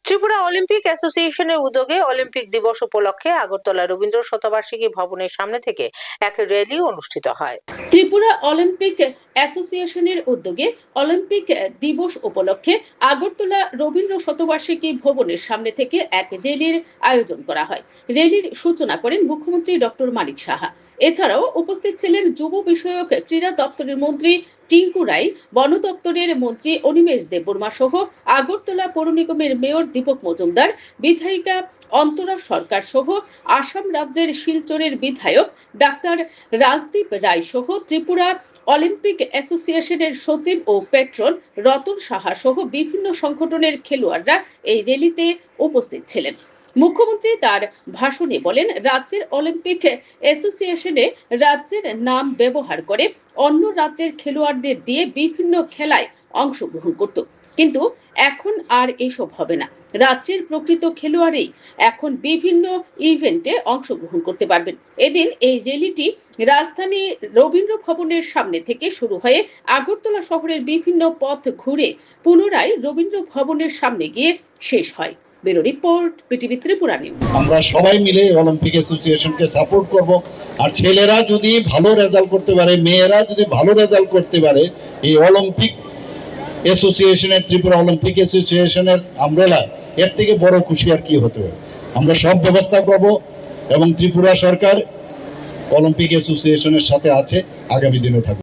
Tripura Olympic অ্যাসোসিয়েশনের উদ্যোগে Olympic দিবস উপলক্ষে আগরতলা রবীন্দ্র শতবার্ষিকী ভবনের সামনে থেকে এক র্যালি অনুষ্ঠিত হয়। ত্রিপুরা অলিম্পিক অ্যাসোসিয়েশনের উদ্যোগে অলিম্পিক দিবস উপলক্ষে আগরতলা রবীন্দ্র শতবার্ষিকী ভবনের সামনে থেকে এক র্যালির আয়োজন করা হয়। র্যালির সূচনা করেন মুখ্যমন্ত্রী ডক্টর মানিক সাহা। এছাড়াও উপস্থিত ছিলেন যুব বিষয়ক ক্রীড়া দপ্তরের মন্ত্রী টিঙ্কু রায়, বন দপ্তরের মন্ত্রী অনিমেষ দেববর্মা সহ আগরতলা পৌর নিগমের মেয়র দীপক মজুমদার, বিধায়িকা অন্তরা সরকার সহ আসাম রাজ্যের শিলচরের বিধায়ক ডাক্তার রাজদীপ রায় সহ ত্রিপুরা অলিম্পিক অ্যাসোসিয়েশনের সচিব ও পেট্রন রতন সাহা সহ বিভিন্ন সংগঠনের খেলোয়াড়রা এই র্যালিতে উপস্থিত ছিলেন। মুখ্যমন্ত্রী তার ভাষণে বলেন, রাজ্যের অলিম্পিক অ্যাসোসিয়েশনে রাজ্যের নাম ব্যবহার করে অন্য রাজ্যের খেলোয়াড়দের দিয়ে বিভিন্ন খেলায় অংশগ্রহণ করত, কিন্তু এখন আর এসব হবে না। রাজ্যের প্রকৃত খেলোয়াড়ই এখন বিভিন্ন ইভেন্টে অংশগ্রহণ করতে পারবেন। এদিন এই র্যালিটি রাজধানী রবীন্দ্র ভবনের সামনে থেকে শুরু হয়ে আগরতলা শহরের বিভিন্ন পথ ঘুরে পুনরায় রবীন্দ্র ভবনের সামনে গিয়ে শেষ হয়। Bureau report, PTV Tripura news. আমরা সবাই মিলে অলিম্পিক অ্যাসোসিয়েশনকে সাপোর্ট করব। আর ছেলেরা যদি ভালো রেজাল্ট করতে পারে, মেয়েরা যদি ভালো রেজাল্ট করতে পারে, এই অলিম্পিক অ্যাসোসিয়েশনের, ত্রিপুরা অলিম্পিক অ্যাসোসিয়েশনের আমব্রেলা, এর থেকে বড় খুশি আর কি হতে পারে। আমরা সব ব্যবস্থা করব এবং ত্রিপুরা সরকার অলিম্পিক অ্যাসোসিয়েশনের সাথে আছে, আগামী দিনে থাকবে।